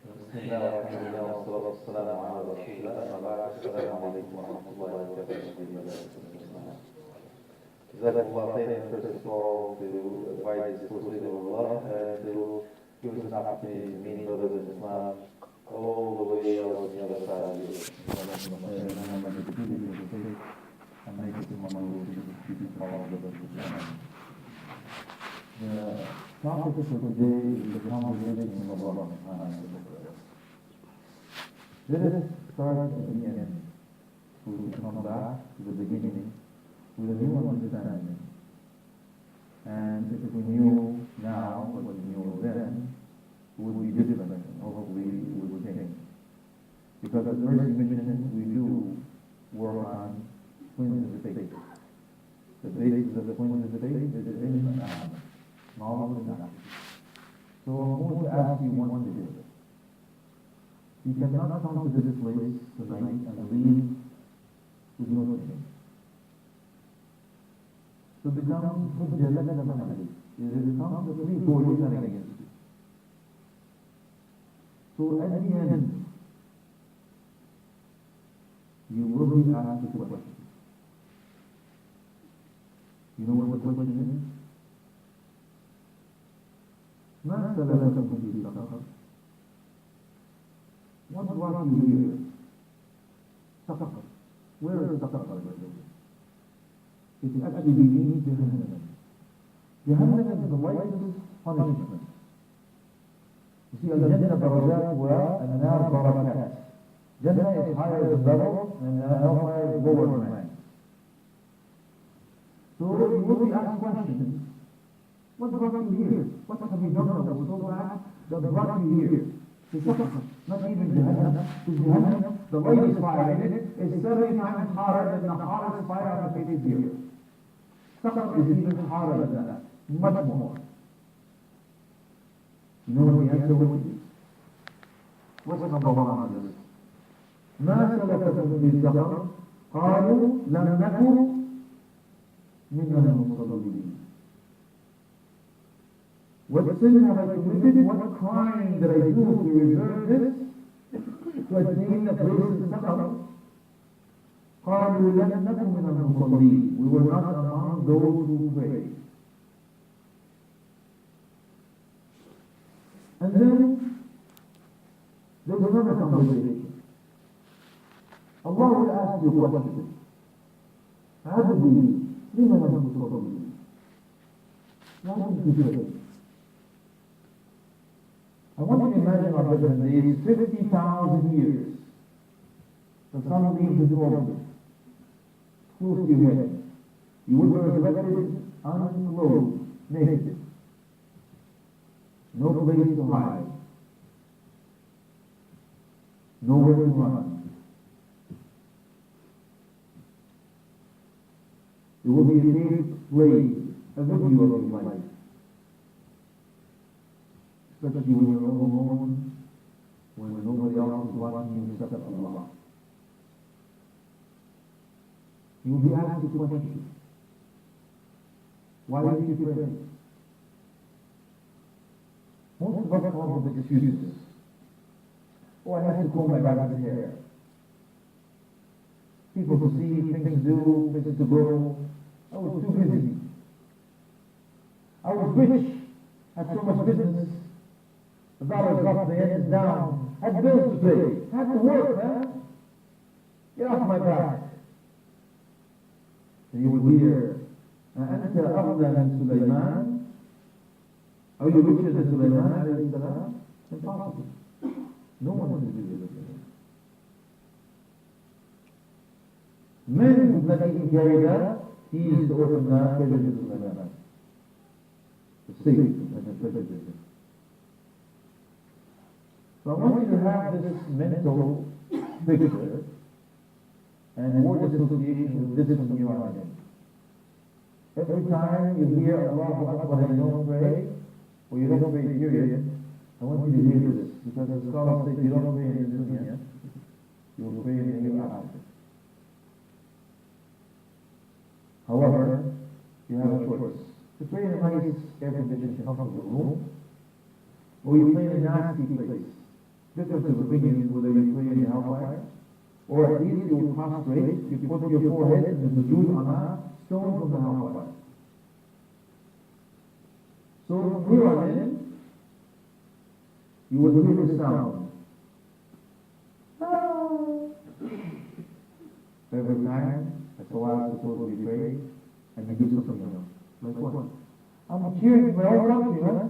بسم الله والحمد لله والصلاة والسلام على رسول الله أما بعد السلام عليكم ورحمة الله وبركاته. Jazakallah khairan first of all to advise this pursuit of Allah and to give us an opportunity to meet brothers in Islam all the way out on the other side of the earth. The topic for today is the congregation of Allah. Let us start at the end, to come back to the beginning with a new understanding. And if we knew now what we knew then, it would be different, and hopefully it would change. Because as early mentioned, we do work on twins of the faith. The basis of the twins of the faith is the ilm and knowledge and knowledge. So I'm going to ask you one to do it. You cannot come to this place tonight and leave with no change. To become Hujjah laka Muhammad, it becomes a 3-4 years against you. So at the end, you will be asked a question. You know what the question is? ما سلككم في سقر? What brought you here? Saqar. Where is Saqar? It actually means Jahannam. Jahannam is the lightest punishment. You see, Al-Jannah darajat wa An-Nar barakat. Jannah is higher than level and Hellfire is lower than rank. So you will be asked questions. What brought you here? What have you done that was so bad that brought you here? Not even Jahannam. Jahannam, the latest fire in it, is 70 times hotter than the hottest fire on the face of the earth. Saqar is even hotter than that, much more. You know what the answer would be? What's number one on this? ما سلككم في سقر؟ قالوا لم نكن من المصلين. What sin have I committed? What crime did I do to deserve this? To attain the place in Saqar? قالوا لم نكن من المصلين. We were not among those who pray. And then there's another conversation. Allah will ask you a question. عبدي لم لم تصلي? Why didn't you pray? I want you to imagine, my brothers and sisters, 50,000 years. The sun leaves his orbit, close to your head. You will be resurrected unclothed, naked. No place to hide. Nowhere to run. It will be a safe place, a video of your life. Especially when you're alone, when nobody else is watching you except Allah. You will be asked a question. Why did you pray? Most of us come up with excuses. Oh, I have to comb my rabbit's hair. People to see, things to do, places to go. I was too busy. I was rich, had so much business. The dollar's up, the end is down. Had bills to pay. Had to work, man. Get off my back. And you will hear, أنت أفضل من سليمان? Are you richer than Sulaiman alayhi salam? Impossible. No one is richer than Sulaiman. Men would not even carry that. He is the orphan man, President Sulaiman. The safe and the president. So I want you to have this mental picture and word association with this from your mind. Every time you hear Allahu Akbar and you don't pray, or you don't pray period, I want you to hear this. Because the scholars say if you don't pray in the dunya, you will pray in the hereafter. However, you have a choice. To pray in a nice air-conditioned comfortable room, or you play in a nasty place. difference of opinion whether you pray in the hellfire, or at least you will prostrate, you put your forehead in the sujood on a stone from the hellfire. So from here on in, you will hear the sound. Every time a salah is supposed to be prayed, and you do something else. Like what? I'm cheering my own country, huh?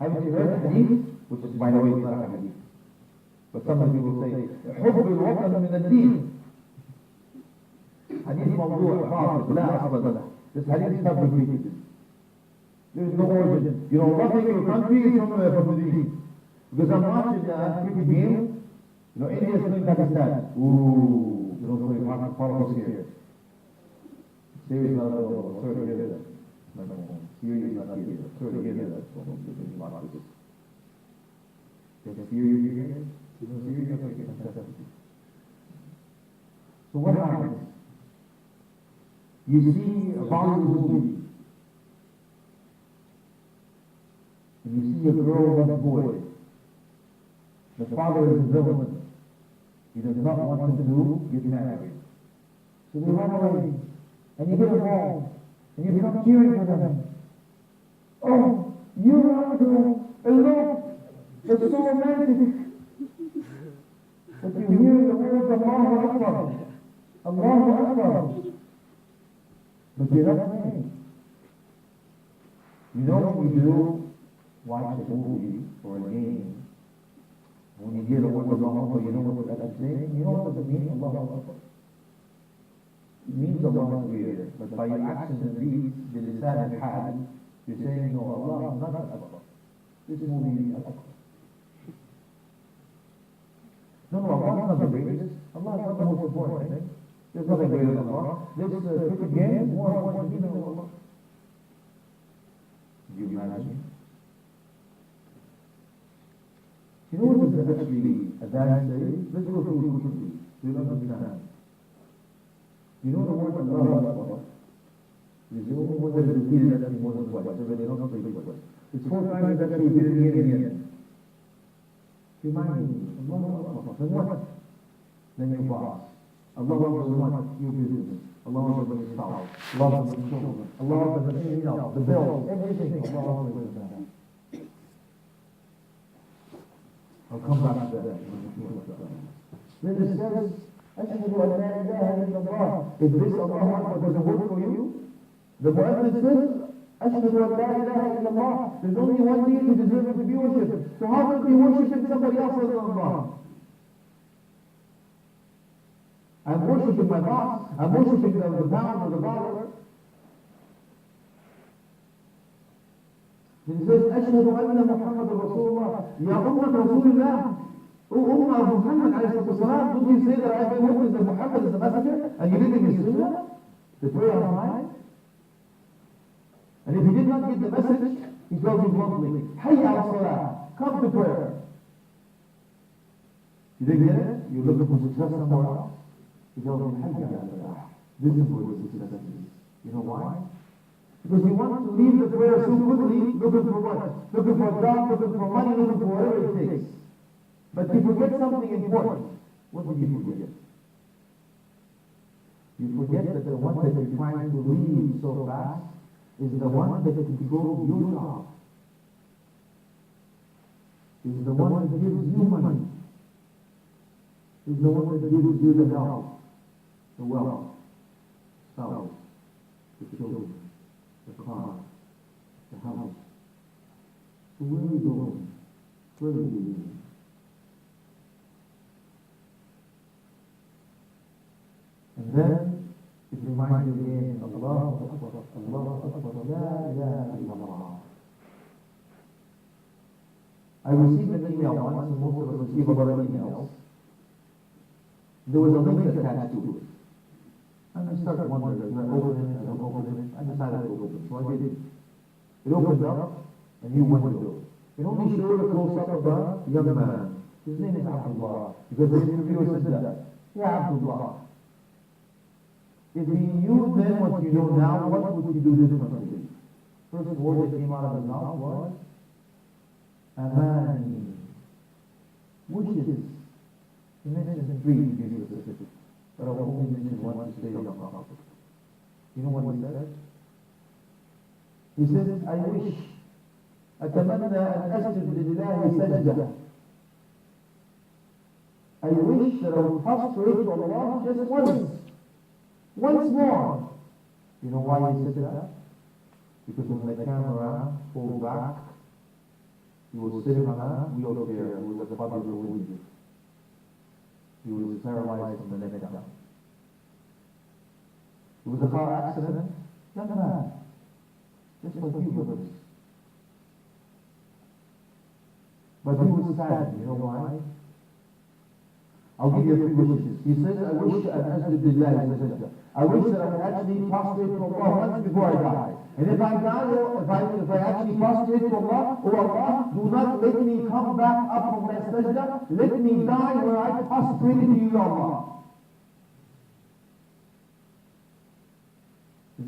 Haven't you heard the hadith? Which is, by the way, not a hadith. But some of you will say, حب الوطن من الدين. Hadith موضوع باطل لا أصل له. This hadith is not repeated. There is no origin. You know, loving your country is from the deen. Because I'm watching a cricket game. You know, India is playing Pakistan. Ooh, you don't play politics here. Syria is not available. Sorry to hear that. Syria is not here. Sorry to hear that. Syria here? So what happens? You see a Bollywood movie, and you see a girl and a boy. The father is a villain. He does not want them to get married. So they run away, and you get home, and you become cheering for them. Oh, you are the girl, hello, it's so romantic. But you hear the words Allahu Akbar, Allahu Akbar. But you're not praying. You know when you do watch a movie or a game, when you hear the word Allahu Akbar, you know what that's saying? You know what does it mean? Allahu Akbar. It means Allah is greater. But by your actions and deeds, the lisan and hal, you're saying, no, Allah is not Akbar. This movie is Akbar. No, Allah is not the greatest. Allah is not the most important thing. There's nothing greater than Allah. This cricket game is more important than Allah. Do you imagine? You know what does actually Adhan say? Let's go through it quickly. You'll understand. You know the word Allah Akbar? It's the only word that is repeated actually more than twice. So they don't say twice. It's 4 times actually repeated in the end. Remind me, Allah Akbar. Then what? Then your boss. Allah Akbar is what? Your business. Allah Akbar is your spouse. Allah Akbar is your children. Allah Akbar is anything else. The bills, everything. Allah Akbar is that. I'll come back to that. Then it says, أشهد أن لا إله إلا الله. If this Allahu Akbar doesn't work for you, the Mu'adhin says, أشهد أن لا إله إلا الله. There's only one deity deserving to be worshipped. So how can we worship somebody else other than Allah? I'm worshiping my boss. I'm worshiping the pound or the dollar. He says, أشهد أن محمد رسول الله. يا أمة رسول الله. Oh, Ummah Muhammad alayhi salatu. Don't you say that I have witnessed that Muhammad is the messenger and you didn't his sunnah? The prayer on time? And if he did not get the message, he tells you bluntly, Hayya ala salah, come to prayer. You didn't get it? You're looking for success somewhere else? He tells you, Hayya ala salah. This is where the success is. You know why? Because you want to leave the prayer so quickly, looking for what? Looking for a job, looking for money, looking for whatever it takes. But you forget something important. What did you forget? You forget that the one that you're trying to leave so fast is the one that controls your job. Is the one that gives you money. Is the one that gives you the health, the wealth, spouse, the children, the car, the house. So where are you going? Where are you going? And then it reminds you again, Allahu Akbar, Allahu Akbar, La ilaha illallah. I received an email once, and most of us receive a lot of emails. There was a link attached to it. And I started wondering, should I open it? I don't open it. I decided to open it. So I did. It opened up, a new window. It only showed a close-up of a young man. His name is Abdullah. Because the interviewer said that. Yeah, Abdullah. If he knew then what you know now, what would you do differently? First word that came out of his mouth was, Amani. wishes. He mentioned three to be specific, but I will only mention one to stay on the topic. You know what he said? He says, I wish, أتمنى أن أسجد لله سجدة. I wish that I would prostrate to Allah just once more. You know why he said that? Because when the camera pulled back, he was sitting on a wheelchair. He was a public religious. He was paralyzed from the neck down. It was a car accident. Young man, just like you brothers. But he was sad. You know why? I'll give you three wishes. He says, I wish that I wish that I would actually prostrate to Allah once before I die. And if I die, if I actually prostrate to Allah, oh Allah, do not let me come back up from that sajda. Let me die where I prostrated to you, Allah.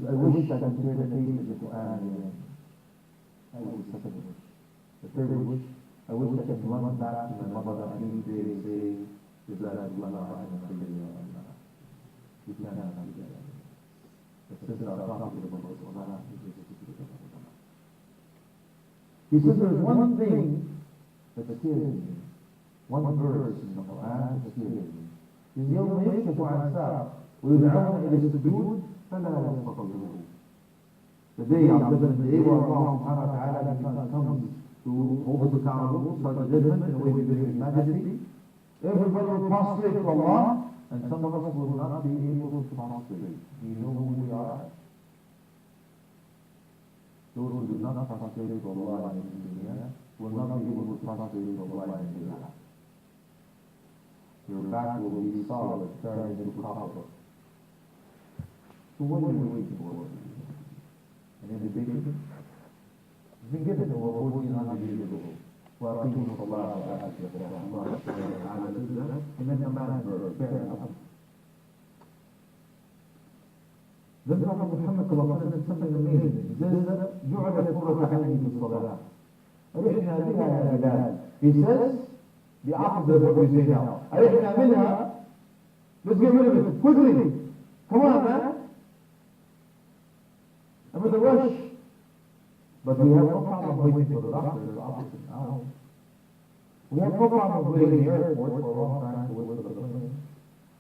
I wish I could hear the taste of the Quran again. That was the second wish. The third wish, I wish I could run back to my mother any day and say, you cannot do that. He says there's one thing that scares me. One verse in the Quran that scares me. Is يوم يكشف عن ساق ويدعون إلى السجود فلا يستطيعون. The day of judgment, the day where Allah subhanahu wa ta'ala comes to hold us accountable, start the judgment in a way befitting His Majesty. Everybody will prostrate to Allah, and some of us will not be able to prostrate. Do you know who we are? Those who do not prostrate to Allah in dunya will not be able to prostrate to Allah in dunya. Your back will be solid, turned into copper. So what are you waiting for? An invitation? It's been given to over 1400 years ago. وأقيموا الصلاة وآتوا الزكاة. الله سبحانه وتعالى says that in the command verse. Fair enough. Then Prophet Muhammad said something amazing. He says that جعلت قرة عيني في الصلاة. أرحنا بها يا بلال. He says the opposite of what we say now. أرحنا منها. Let's get rid of it quickly. Come on, man. I'm in a rush. But we have no problem waiting for the doctor. It's opposite now. We have no problem waiting in the airport for a long time to wait for the plane.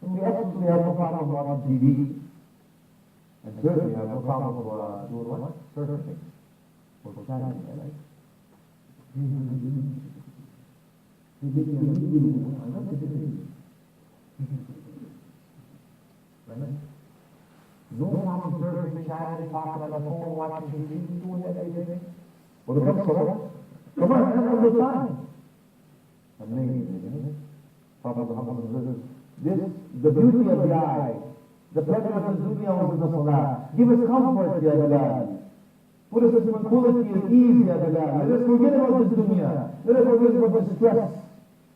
And we absolutely have no problem watching TV. And certainly have no problem doing what? Surfing. Or chatting, right? Right? No problem surfing, chatting, talking on the phone, watching TV, doing everything. Well, it comes from come on, have a good time. Amazing, isn't it? Prophet Muhammad says, this, the beauty of the eye, the pleasure of the dunya was in the salah. Give us comfort, Ya Bilal. Put us in tranquility and ease, Ya Bilal. Let us forget about this dunya. Let us forget about the stress.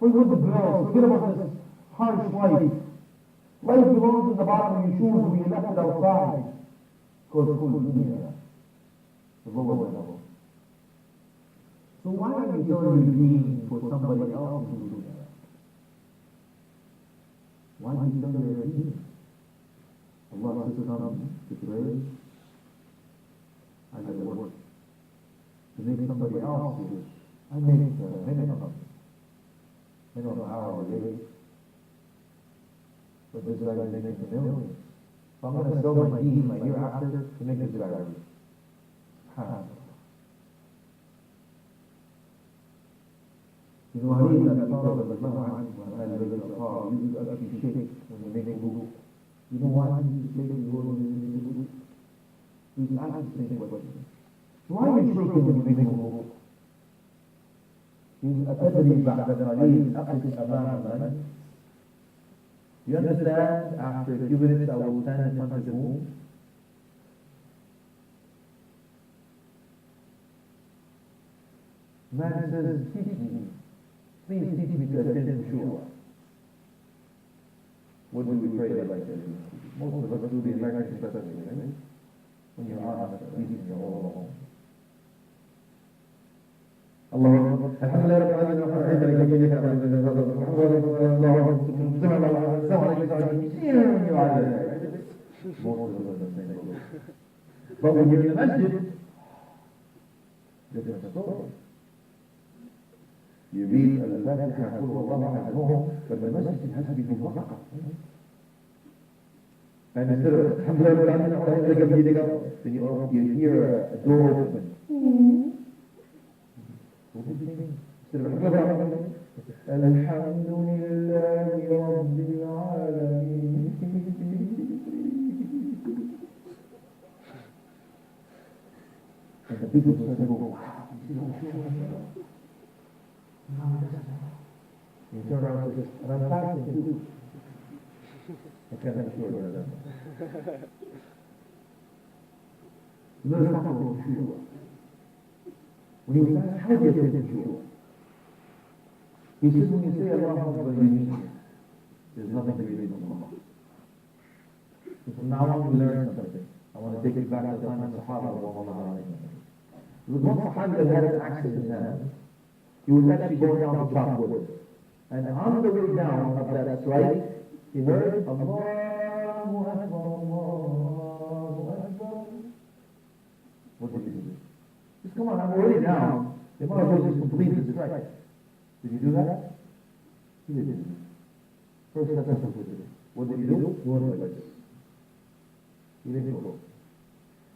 Forget the bills. Forget about this harsh life. Life belongs in the bottom of your shoes when you left it outside. Called dunya. The lower level. So why are you telling your deen for somebody else to do that? Why do you tell your deen? Allah says come to pray. I got to work. To make somebody else do it. I make minimum hour a day. But this guy is making millions. So I'm going to sell my deen my year after to make this guy rich. You know, Ali ibn Abi Talib used to actually shake when they make wudu. You know why he used to shake when they make wudu? He was asking the same question. Why are you shaking when you make wudu? أتدري بعد قليل أقف أمام من? You understand, after a few minutes I will stand in front of whom? Man says, teach me. Please teach me to attend Shura. What do we pray like this? Most of us do the American especially, right? When you're honest, at least you're all alone. Allah Akbar. Alhamdulillah, But when you're in the masjid, different story. You read Al-Fatiha, Qul Huwallahu at home, but the masjid has to be muwaqqaf. And instead of then you hear a door open. Instead of Alhamdulillahi Rabbil Alameen. And the people start to go, wow, you turn around and say, and I'm fasting too. I can't assure that. Let's talk about Shua. When you fast, how do you get Shua? He says when you say Allah Akbar, there's nothing to read in Allah. So from now on we learn something. I want to take you back to the time of the Sahaba. There was one Sahabi that had an axe in his hand. He was actually going down to chop wood. And on the way down of that strike, he heard Allahu Akbar, Allahu Akbar. What did he do? Just come on, I'm already down. They might as well just complete the strike. Did you do that? He didn't. First, that's not completed. What did he do? He went like this. He didn't go.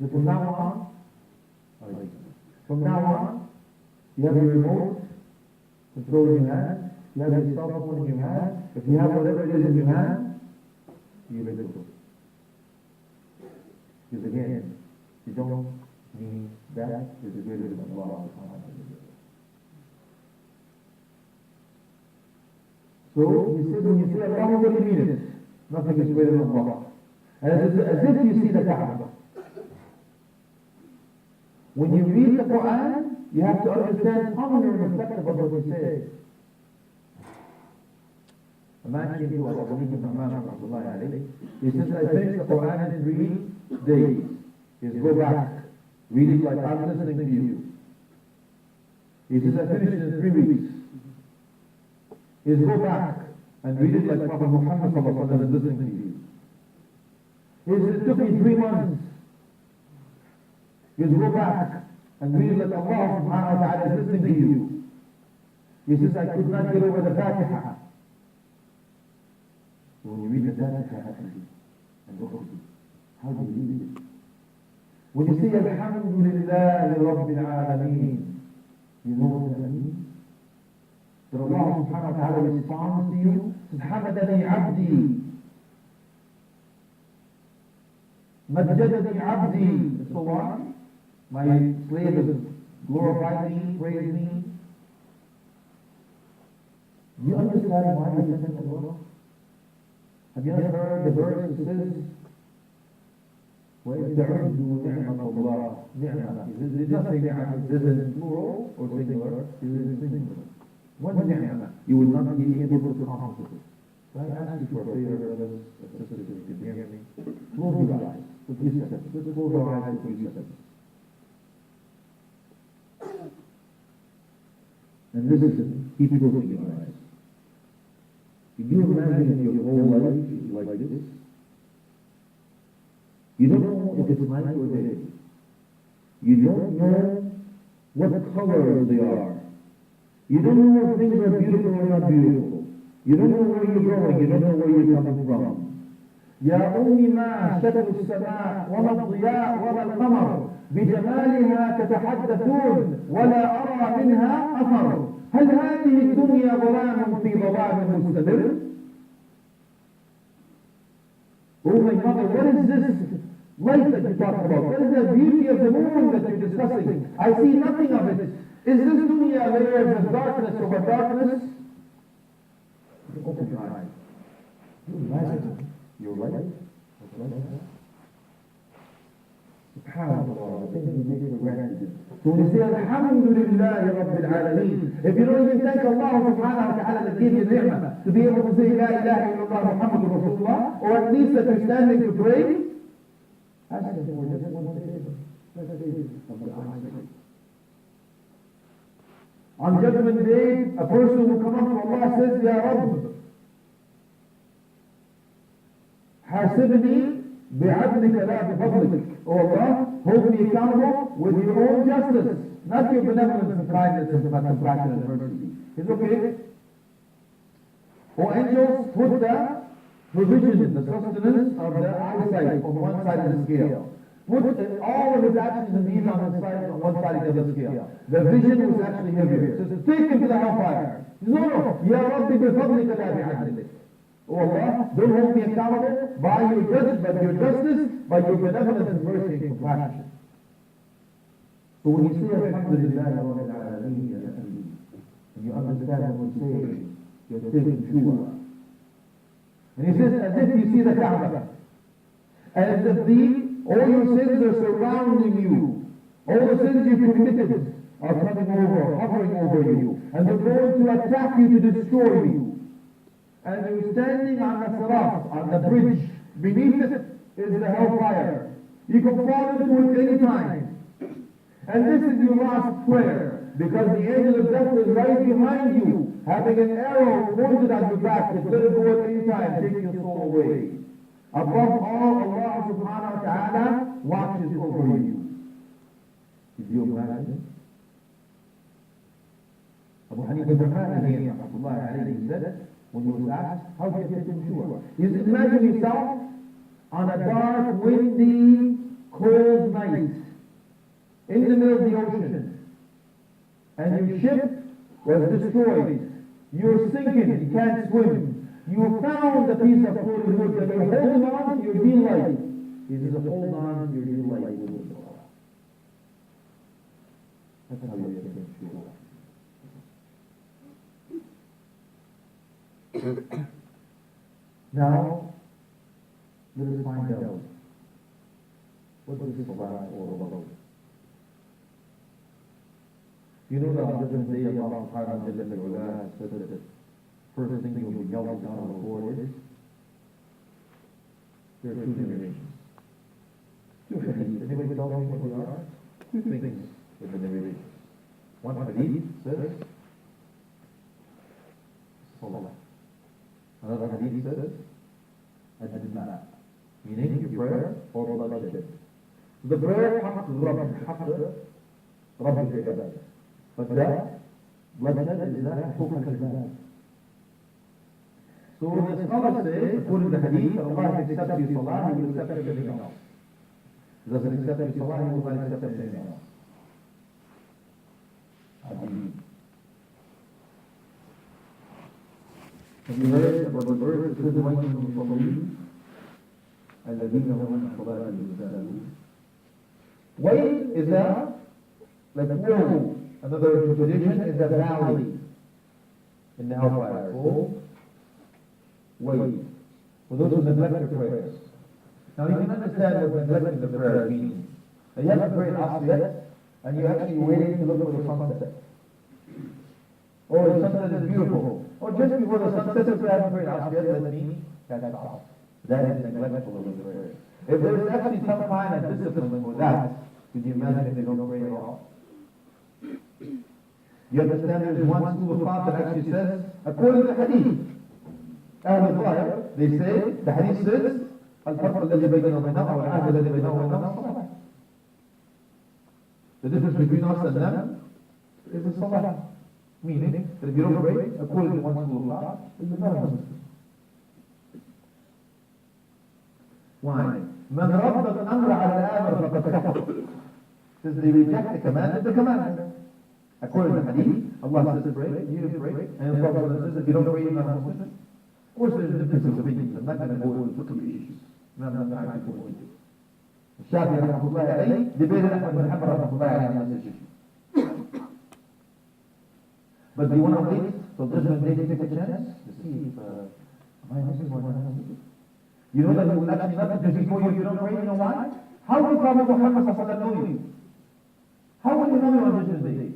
So from now on, you have your remote control in your hand, you have your cell phone in your hand, if you have whatever it is in your hand, you let it go. Because again, you don't need that is the greater than Allah. So, he said when you say Allah, what do you mean it? Nothing is greater than Allah. And as if you see the Kaaba. When you read the Quran, you have to understand how you're reflective of what you say. A man came to us, he says, I finished the Quran in 3 days. He says, go back. Read it like I'm listening to you. He says, I finished it in 3 weeks. He says, go back and read it like Prophet Muhammad is listening to you. He says, it took me 3 months. He says, go back and read it like Allah subhanahu wa ta'ala is listening to you. He says, I could not get over the Fatiha. So when you read the Fatiha and go, how do you read it? When you say, Alhamdulillahi Rabbil Alameen, you know what that means? That Allah subhanahu wa ta'ala responds to you, says, Hamadani Abdi, Majjadani Abdi, and so on. My slave has glorified me, praised me. Do you understand why I sent Allah? Have you ever heard the verse that says, وَإِذْ تَعُدُّوا نِعْمَةَ اللَّهِ نِعْمَةً. It doesn't say ni'mah. Is it plural or singular? It is singular. One ni'mah. You will not be able to accomplish it. So I ask you for a favor, brothers and sisters, if you can hear me. Close your eyes for 3 seconds. Just close your eyes for 3 seconds. And listen, keep closing your eyes. Can you imagine your whole life like this? You don't know if it's night or day. You don't know what colors they are. You don't know if things are beautiful or not beautiful. You don't know where you're going. You don't know where you're coming from. يا أم ما شكل السماء وما الضياء وما القمر بجمالها تتحدثون ولا أرى منها أثر هل هذه الدنيا ظلام في ظلام مستمر؟ Oh my mother, what is this light that you talk about? What is the beauty of the moon that you're discussing? I see nothing of it. Is this dunya layers of darkness over darkness? Open your eyes. You imagine your life? SubhanAllah, the things we take for granted. So when you say Alhamdulillah Rabbil Alameen, if you don't even thank Allah subhanahu wa ta'ala that gave you ni'mah, to be able to say La ilaha illallah Muhammadur Rasulullah, or at least that you're standing to pray, ask him for just one favor. Let's say of the eyesight. On Judgment Day, a person will come up to Allah says, Ya Rabb, حاسبني بعدلك لا بفضلك. Oh Allah, hold me accountable with your own justice, not your benevolence and kindness and compassion and mercy. It's okay. Oh angels, put the provision, the sustenance of the eyesight on one side of the scale. Put all of his actions and deeds on one side of the other scale. The vision was actually heavier. So take him to the hellfire. No, Ya Rabbi bifadlika la bi'adlik. Oh Allah, don't hold me accountable by your justice, by your benevolence and mercy and compassion. So when you say Alhamdulillah Rabbil Alameen, and you understand what you say, you're taking Shura. And he says, as if you see the Kaaba, and as if all your sins are surrounding you, all the sins you've committed are coming over, hovering over you, and they're going to attack you to destroy you. And you're standing on the sirat, on the bridge. Beneath it is the hellfire. You can fall into it any time. And this is your last prayer, because the angel of death is right behind you, having an arrow pointed at your back to let it go at any time, take your soul away. Above all, Allah subhanahu wa ta'ala watches over you. Did you imagine? Abu Hanifa al-Rahmani said, when he was asked, how do you get Shura? He said, imagine yourself on a dark, windy, cold night in the middle of the ocean, and your ship was destroyed. You're sinking, you can't swim. You found a piece of floating wood and you're holding on to your delight. He says, hold on to your delight with Allah. That's how you get Shura. Now, let us find out what is this Salah all about. You know that on Judgment Day, Allah subhanahu wa ta'ala said that the first thing you'll be yelled down on the floor is, there are two narrations. Two hadiths. Anybody tell me what they are? Two things in the narrations. One hadith says, Salah. Another hadith says, Ad-Dima, meaning your prayer or bloodshed. The prayer حق الرب حق رب العباد. But that bloodshed is not حقوق العباد. So the scholars say, according to the hadith, that Allah accepts your salah, He will accept everything else. He doesn't accept your salah, He will not accept anything else. Have you heard about the verse that says, الذين هم عن صلاتهم ساهون? Wait is a, like a pool. Another tradition is a valley in the hellfire. Wait. For those who neglect their prayers. Now you can understand what neglecting the prayer means. Now you have to pray in Asiyat, and you're actually waiting to look for the sunset. Or the sunset is beautiful. Or just before the sunset, if you haven't prayed Asiyat, that means that's off. That is neglectful of the prayer. If there is actually some kind of discipline for that, could you imagine if they don't pray at all? You understand there's one school of thought that actually says, according to the hadith, they say, the hadith says, الفرق الذي بيننا وبينهم والعهد الذي بيننا وبينهم الصلاة. The difference between us and them is the salah. Meaning, that if you don't pray, according to one school of thought, you're not a Muslim. Why? من رد الأمر على الآمر فقد كفر. Says they reject the command of the commander. According to the hadith, Allah says pray, you pray, and the Prophet says if you don't pray, you're not a Muslim. Of course there's differences of opinions. I'm not going to go into fiqh issues. I'm not going to go into it. Shafi'i rahmatullahi alayhi debated Ahmad bin Hanbal rahmatullahi alayhi on this issue. But do you want to wait till Judgment Day to take a chance to see if am I Muslim or not Muslim? You know that you will actually not, because before you don't pray, you know why? How will Prophet Muhammad know you? How will you know you on Judgment Day?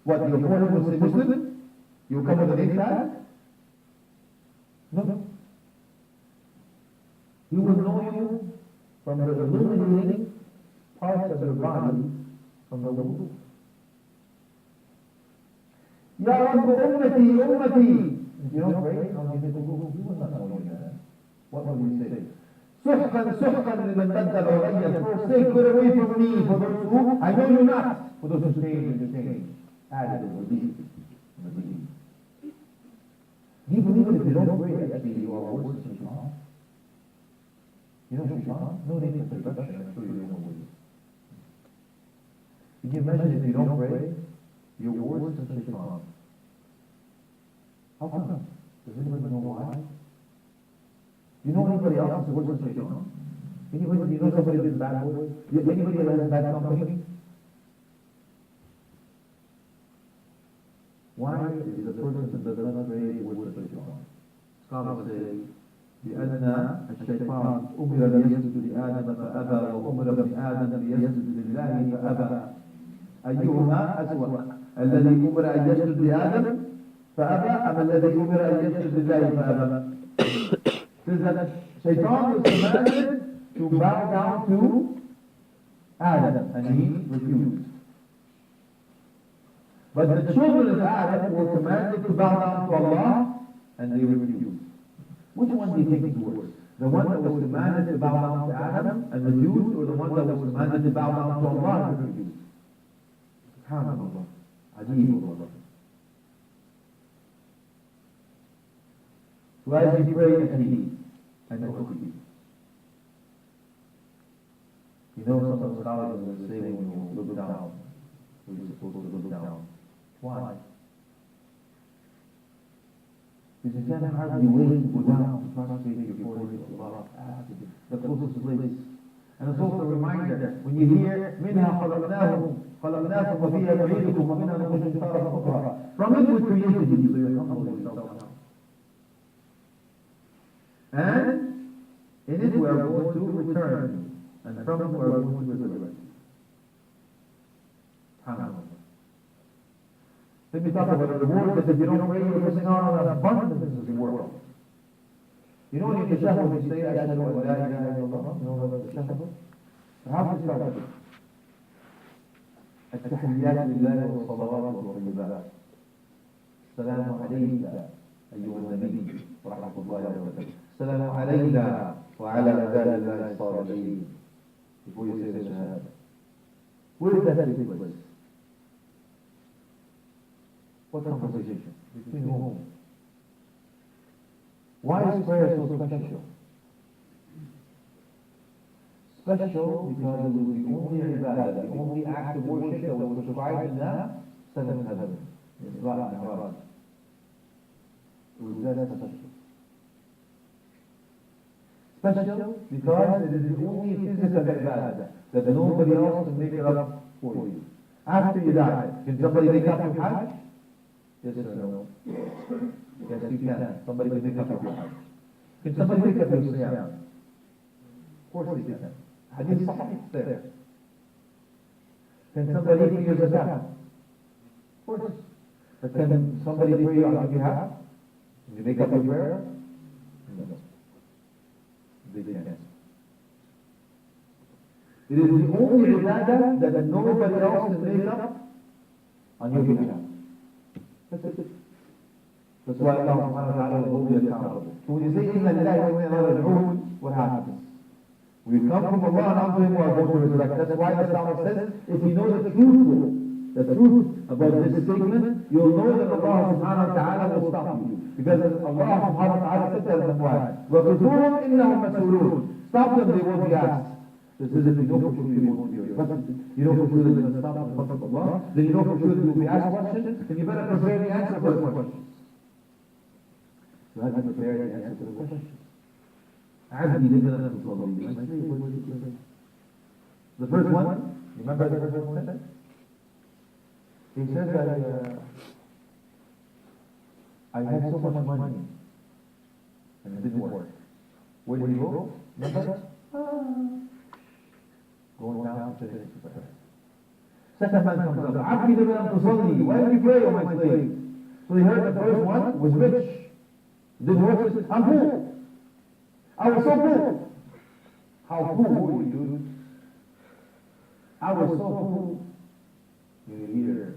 What, your opponent will say Muslim? You will come with an name tag? No. He will know you from the illuminating parts of your body from the wudu. Ya Rabbi, ummati, ummati. If you don't pray, how do you think you will not know that? What will you say? Suhqan, suhqan liman baddal ulayya. Forsake, get away from me for those who, I know you not, for those who change and change. Added is belief. Do you believe that if you don't pray, actually you are worse than Shaitan? You know Shaitan? No need for introduction, I'm sure you know what it is. Can you imagine if you don't pray, you're worse than Shaitan? How come? Does anybody know why? You know anybody else is worse than Shaitan? Anybody, you know somebody that's bad boy? Anybody that has bad company? Why is the person that does not pray worse than Shaitan? Scholars say, لأن الشيطان أمر ليسجد لآدم فأبى وأمر ابن آدم ليسجد لله فأبى أيهما أسوأ الذي أمر أن يسجد لآدم فأبى أم الذي أمر أن يسجد لله فأبى says that Shaitan was commanded to bow down to Adam and he refused. But the children of Adam were commanded to bow down to Allah and they refused. Which one do you think is worse? The one that was commanded to bow down to Adam and refused, or the one that was commanded to bow down to Allah and refused? SubhanAllah. Ajib. So as you pray, Ahi and Ukhti. You know some scholars will say when you look down, you're supposed to look down. Why? Because you can't hardly wait to go down to prostrate your forehead to Allah. The closest place. And it's also a reminder, when you hear, مِنْهَا خَلَقْنَاكُمْ وَفِيهَا نُعِيدُكُمْ وَمِنْهَا نُخْرِجُكُمْ تَارَةً أُخْرَى. From it we created you, so you're humble yourself now. And in it we are going to return, and from it we are going to resurrect. SubhanAllah. Let me talk about the reward that if you don't pray, you're missing out on an abundance of reward. You know when you tashahhud, you say, Ashhadu an la ilaha illallah, you know what the tashahhud? How do you start it? التحيات لله والصلوات والطيبات. السلام عليك أيها النبي ورحمة الله وبركاته. السلام علينا وعلى عباد الله الصالحين. Before you say the shahada. Where did that take place? What conversation? Between whom? Why is prayer so special? Special because it was the only ibadah, the only act of worship that was prescribed in the seventh heaven. Isra and Mi'raj. It was that special. Special because it is the only physical ibadah that nobody else can make it up for you. After you die, can somebody make up your Hajj? Yes or no? Yes, you can. Somebody can make up your Hajj. Can somebody make up your Siyam? Of course they can. Hadith Sahih there. Can somebody pay your Zakat? Of course. But can somebody pray on your behalf? Can you make up your prayer? No. They can't. It is the only ibadah that nobody else can make up on your behalf. That's it. That's why Allah subhanahu wa ta'ala will hold you accountable. So when you say, Inna lillahi wa inna ilayhi raji'un, what happens? We come from Allah and unto Him we are going to resurrect. That's why the Psalmist says, if you know the truth about this statement, you'll know that Allah subhanahu wa ta'ala will stop you. Because Allah subhanahu wa ta'ala said that in the Quran, وَقِفُوهُمْ إِنَّهُمْ مَسْئُولُونَ. Stop them, they won't be asked. This is if you know for sure you won't be arrested. You know for sure that you're going to stop in front of Allah. Then you know for sure that you'll be asked questions, and you better prepare the answer for the questions. So have you prepared the answer for the questions? عبدي لك لم تصلي. The first one, remember the first one said? He says that I had so much money and it didn't work. Where did he go? Remember? Going down to finish the prayer. Second man comes up. عبدي لك لم تصلي. Why did you pray, O my slave? So he heard the first one was rich. Didn't work. I'm poor. I was so poor. How poor were you, dude? I was so poor. You hear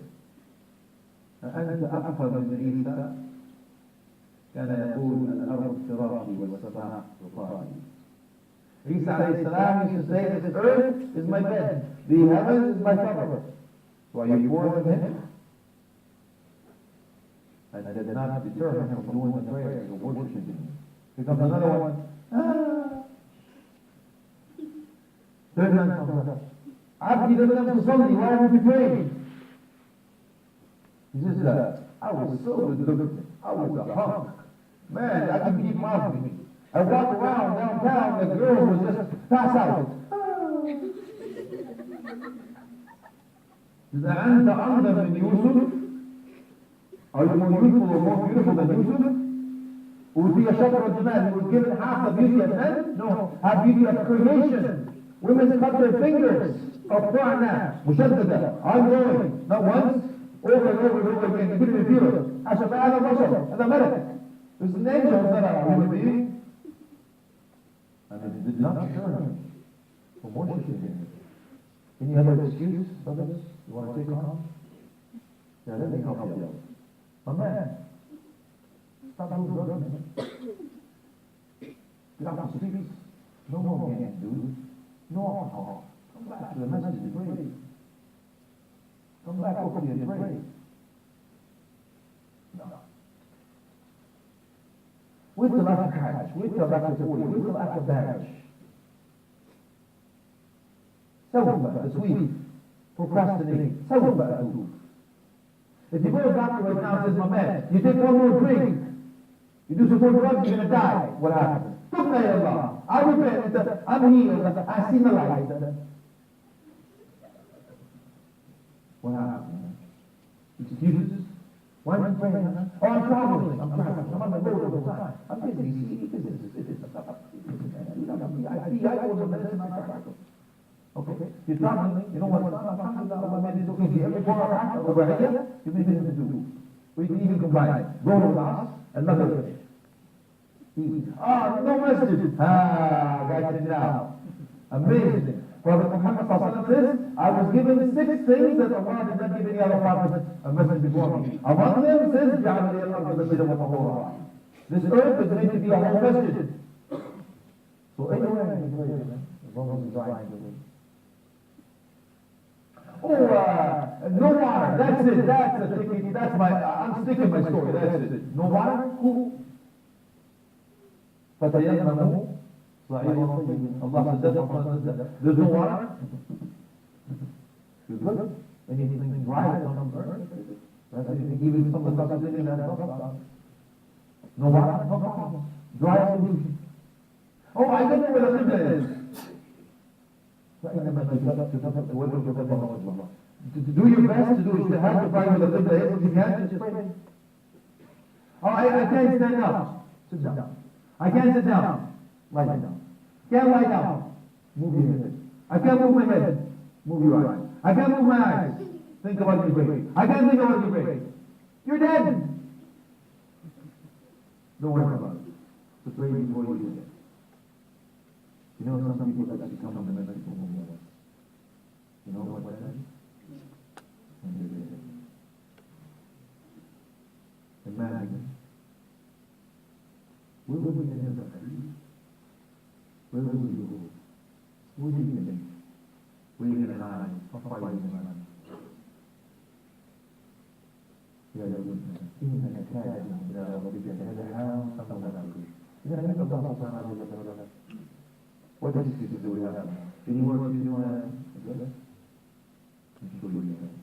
أنت أفضل من عيسى كان يقول الأرض فراقي والسماء وقائي. Isa alayhi salam used to say, this earth is my bed, the heavens is my cover. So are you more than him? And that did not deter him from doing the prayers or worshiping him. Here comes another one. Third man comes up. Abdi lam tusalli, why haven't you prayed? He says, I was so good. I was a hunk. Man, I can keep mouthing me. I walked around downtown, the girls would just pass out. إذا أنت أنظر من يوسف, are you more youthful or more beautiful than Yusuf? أوتي شطر الجمال, he was given half the beauty of men? No, half beauty of creation. Women cut their fingers. قطعنا مشددة, ongoing, not once, over and over and over again. You couldn't feel it. عشان هذا بشر, هذا ملك. There's an angel that are human being. And it did not deter him from worshiping him. Any other excuse, brothers? You want to take on? Yeah, let me help you out. My man, stop doing drugs, man. Get off the streets. No more gangs, dude. No alcohol. Come back to the message and pray. Come back quickly and pray. No. Wait till after Hajj, wait till after 40, wait till after marriage. Sawba, this week, procrastinate. Sawba, too. If you go to a doctor right now and says, my man, you take one more drink, you do some more drugs, you're going to die. What happens? Tubna ya Allah. I repent, I'm healed, I see the light. What happens? Excuses? Why am I praying? Oh, I'm traveling. I'm on the road all the time. I'm busy. Okay. You're traveling. You know what? Alhamdulillah, man is okay. Every 4 hours over here, you may be able to do. We can even combine road class and another thing. No masjid. Got it now. Amazing. Prophet Muhammad says, I was given 6 things that Allah did not give any other prophet a message before me. Among them says, جَعَلَ لِيَ الْأَرْضَ مَسْجِدًا وَطَهُورًا. This earth is made to be a whole masjid. So anywhere you pray, as long as you're trying to do. No water. That's it. That's a ticket. That's my, I'm sticking my story. That's it. No water? Who? فَتَيَمَّمُوا Allah says, there's no water. Good. Anything dry that comes from earth. Even some of the stuff in that no water, no problem. Dry solution. Oh, I don't know where the Qibla is. To do your best to do is to have to find where the Qibla is. If you can't, just pray. Oh, I can't stand up. Sit down. I can't sit down. Lie down. Can't lie down. Move your head. I can't move my head. Move your eyes. I can't move my eyes. Think about your brain. I can't think about your brain. You're dead. Don't worry about it. Just pray before you do it. You know some people that come from the medical home. You know what that is? Imagine. Where would we end up? Where will you go? Where do you think? Where are you going to hide? How far are you going to run? Yeah, you're good. Even like a cat, you know, if you have a house, something like that. You're going to make a lot of time. What does you do with that? Any work you want to do? I'm sure you can.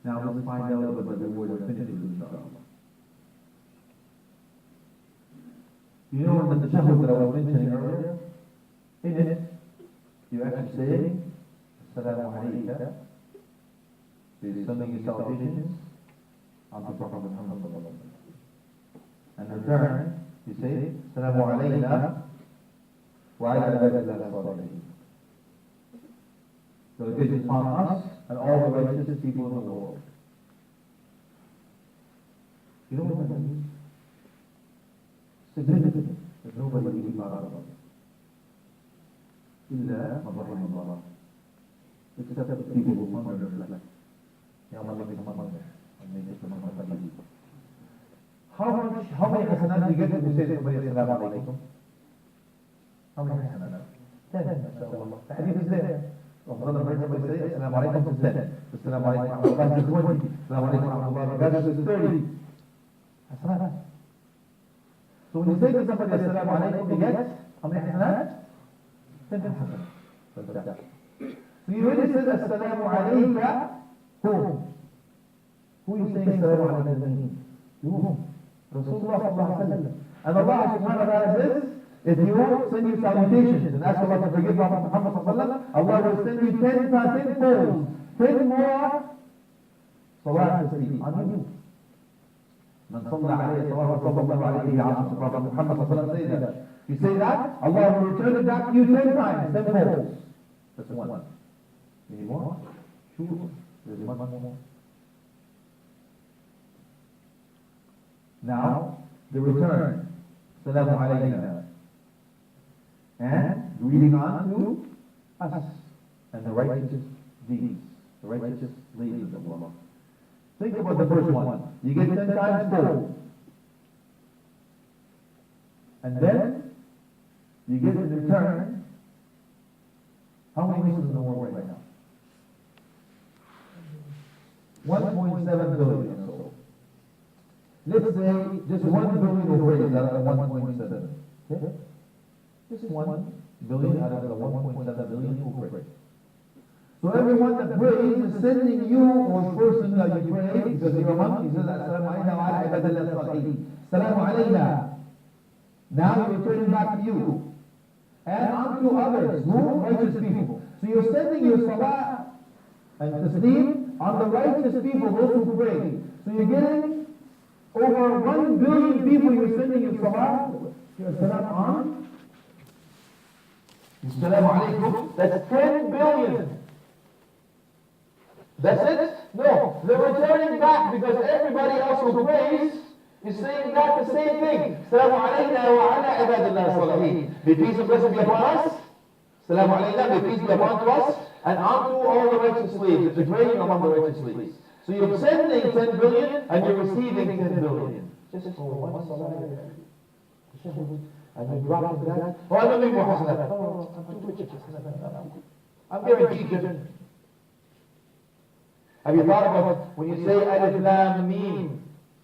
Now let's find out about the word affinity with inshallah. You know that the tashahhud that I was mentioning earlier, in it, you actually say, Assalamu alayka, you're sending your salutations onto Prophet Muhammad. And in return, you say, Assalamu alayna, wa ala ibadillah as-salihin. So it is upon us and all the righteous people in the world. You know what that means? Significant that nobody will be proud of. إلا من رحم الله. Except the people who wonder like, Ya Allah, make them wonder. and they just among the hadith. How many hasanat do you get when you say to somebody, Assalamu alaikum? How many hasanat? 10, mashallah. The hadith is there. Ramadan heard somebody say, Assalamu alaikum is 10. Assalamu alaikum wa rahmatullahi is 20. Assalamu alaikum wa rahmatullahi wa barakatuh is 30. Hasanat. So when you say to somebody, Assalamu alaikum, you get how many hasanat? 10 hasanat. So you already said, Assalamu alayka, whom? Who you saying Assalamu alaykum? To whom? Rasulullah sallallahu alayhi wa sallam. And Allah subhanahu wa ta'ala says, if you send you salutations and ask Allah to forgive Prophet Muhammad sallallahu alayhi wa sallam, Allah will send you 10 folds, 10 more salat tasbih on you. من صلى عليه صلاة صلى الله عليه عشر. Prophet Muhammad sallallahu alayhi wa sallam say that. You say that, Allah will return it back to you 10 times, 10 folds. That's one. Any more? Sure. There's one more. Now, the return. Salamu alayna. And reading on to us. And the righteous deeds. The righteous ladies of Allah. Think about the first one. You get 10 times fold. And then, you get in return, how many Muslims in the world right now? 1.7 billion or so. Let's say just 1 billion will pray out of the 1.7. Okay? Just 1 billion out of the 1.7 billion will pray. So everyone that prays is sending you or person that you pray, because you're among, he says, Assalamu alayna wa ala ibadillah salihin. Assalamu alayna. Now you're returning back to you. And unto others, who? Righteous people. So you're sending your salah and tasneem on the righteous people, those who pray. So you're getting over 1 billion people you're sending your salah, your salam on. Assalamu alaikum. That's 10 billion. That's it? No. They're returning back because everybody else who prays is saying that the same thing. Assalamu alayna wa ala ibadillah salihin. May peace and blessing be upon us. Assalamu alayna, may peace be upon us. And unto all the righteous slaves. It's praying among the righteous slaves. So you're sending 10 billion and you're receiving 10 billion. Just for one salah. And you drop into that. Oh, I don't need more hasanat. Oh, I'm too rich. I'm guaranteed to. Have you thought about when you say alif lam mim?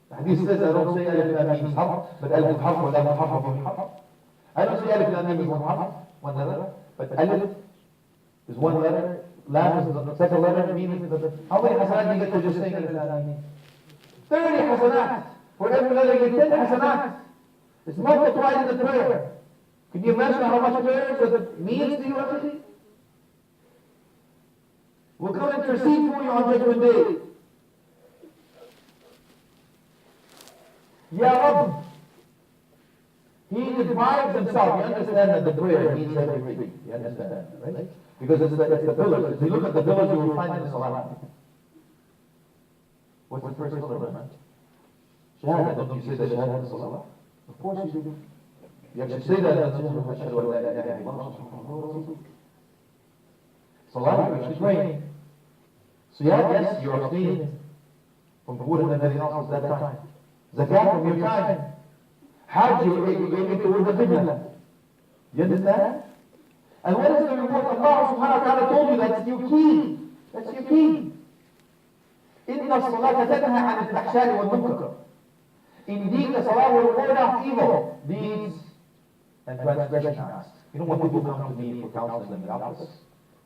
The hadith says I don't say alif lam mim is harf, but alif is harf or lam is harf. I don't say alif lam mim is one harf, one letter, but alif is one letter, lam is the second letter, mim is the third. How many hasanat do you get for just saying alif lam mim? 30 hasanat. For every letter you get 10 hasanat. It's multiplied in the prayer. Can you imagine how much prayer that means to you actually? We'll come and intercede for you on Judgment Day. Ya Rabb. He deprives himself. You understand that the prayer means everything. You understand that, right? Because it's the pillars. If you look at the pillars, you will find in the Salah. What's the first pillar, man? Shahada. Don't you say the Shahada in the Salah? Of course you do. You actually say that in the Salah. Salah, you're actually praying. So yes, you're abstaining from food and everything else at that time. Zakat from your time. Hajj, you're aiming towards the Qibla. You understand? And what is the reward? Allah subhanahu wa ta'ala told you that's your key. That's your key. إِنَّ الصَّلَاةَ تَنْهَى عَنِ الْفَحْشَاءِ وَالْمُنكَرِ. Indeed, the salah will ward off evil deeds and transgression acts. You know when people come to me for counseling in the office?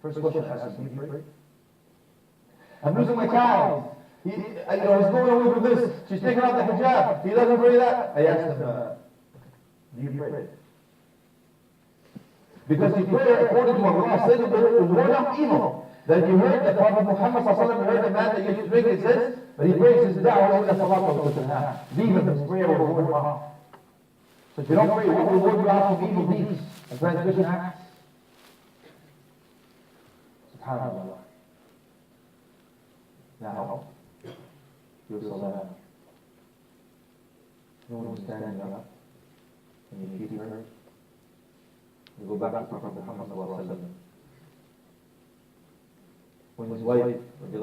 First question I ask them, do you pray? I'm losing my child. He's going away with this. She's taking off the hijab. He doesn't pray that. I ask them, do you pray? Because you pray according to what Allah said, it will ward off evil. That you heard that Prophet Muhammad heard a man that used to drink, it says, but he prays his da'wah ila salatu wa salam. Leave him, his prayer will ward him off. So if you don't pray, what will ward you off from evil deeds and transgression acts? SubhanAllah. Now, your salah. No one is standing up. And you keep her. You go back to Prophet Muhammad sallallahu alaihi wasallam. When his wife, says,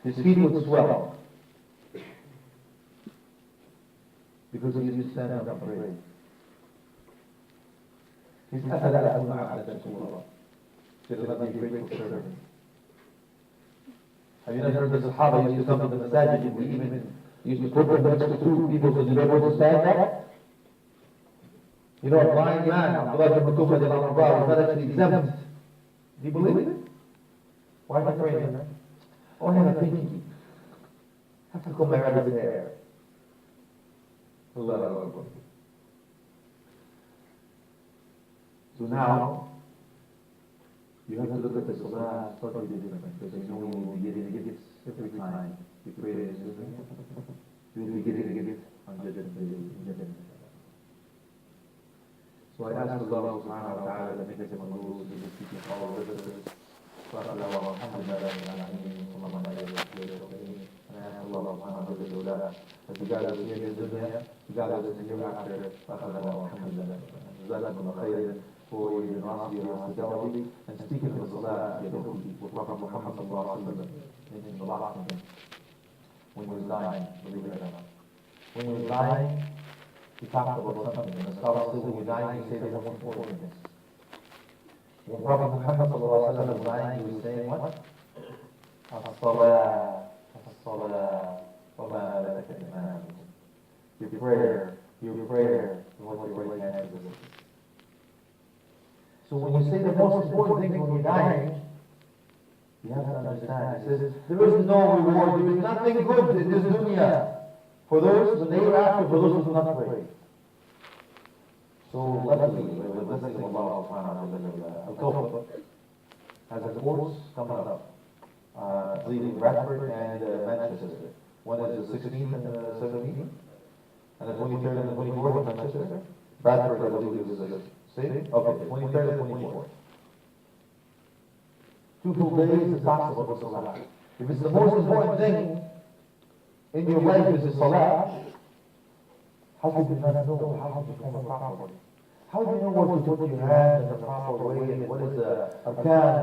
His feet would swell because he used to stand up and pray. He's أفلا أكون عبدا شكورا. Should I not be a grateful servant? Have you not heard the Sahaba used to come to the masajid and we even used to put them next to two people so they're able to stand up? You know, a blind man, Abdullah ibn Mas'ud was not actually exempt. Do you believe it? Why am I praying there? Oh, I have a pinky. I have to comb my rabbit hair. Allah Akbar. So now, you have to look at the salah totally different, because you know you will be getting gifts every time you pray this. You will be getting a gift on Judgment Day. So I ask Allah subhanahu wa ta'ala to make us among those who will keep all visitors. Alhamdulillah, and I ask Allah subhanahu wa ta'ala as we gather here in the dunya, we gather in the hereafter. Alhamdulillah. Jazakumullah khairan for your generosity and hospitality, and speaking of the salah, with Prophet Muhammad sallallahu alaihi wasallam, making the lot from him when he was dying, believe it or not. When he was dying, he talked about something, and the scholars say when you're dying, you say there's one importance. When Prophet Muhammad sallallahu alaihi wasallam was dying, he was saying what? As-salah, as-salah, wa ma malakat aymanukum. Your prayer, and what your right hand is. So when you say the most important thing when you're dying, you have to understand. He says, there is no reward, there is nothing good in this dunya for those, the day after, for those who do not pray. So luckily, we're blessing Allah subhanahu wa ta'ala. Has a course coming up, leaving Bradford and Manchester. One is the 16th and the 17th, and the 23rd and the 24th in Manchester. Bradford, I believe, is the same. Okay, 23rd and 24th. 2 full days is possible for salah. If it's the most important thing in your life is the salah, how do you not know how to perform it properly? How do you know what to put your hand in the proper way, and what is the arkan,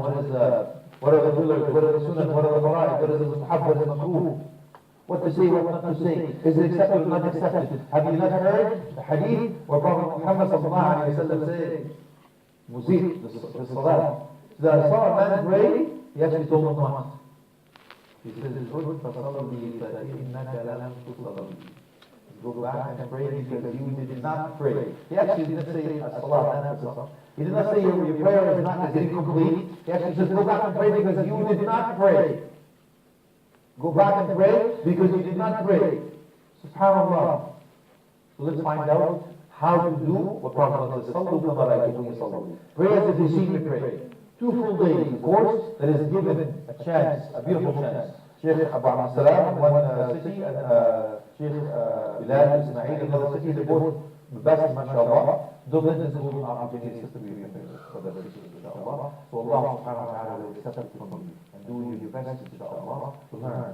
what are the pillars, what are the sunnah, what are the fara'id, what is the mustahab, what is the makruh? What to say, what not to say. Is it accepted or not accepted? Have you not heard the hadith where Prophet Muhammad sallallahu alayhi wa sallam said, Muzid, the salah, that I saw a man pray, he actually told him what? He says, go back and pray because you did not pray. He actually didn't say as-salah. He did not say your prayer is incomplete. He actually says, go back and pray because you did not pray. Go back and pray because you did not pray. SubhanAllah. So let's find out how to do what Prophet says. Pray as if you see me pray. 2 full days, of course, that is given a chance, a beautiful chance. Sheikh Alaa Elsayed, one city, and Sheikh Bilal Ismail, another city, they're both the best, mashallah. Dublin is golden opportunity to be for the city, inshallah. So Allah subhanahu wa ta'ala will accept it from you, and do your best, inshallah, to learn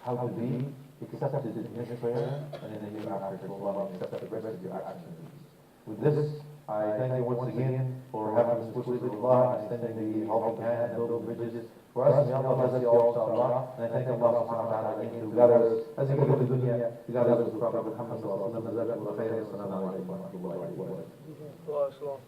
how to be accepted in this prayer, and in the hereafter, so Allah will accept the rest of your actions. With this, I thank you once again for having us push with Allah and extending the helping hand and building bridges for us. May Allah bless you all, inshallah. And I thank Allah subhanahu wa ta'ala again to gather us, as you go to the dunya, to gather us with Prophet Muhammad sallallahu alaihi wa sallam. Jazakumullah khairan. Assalamu alaikum wa rahmatullahi wa barakatuh.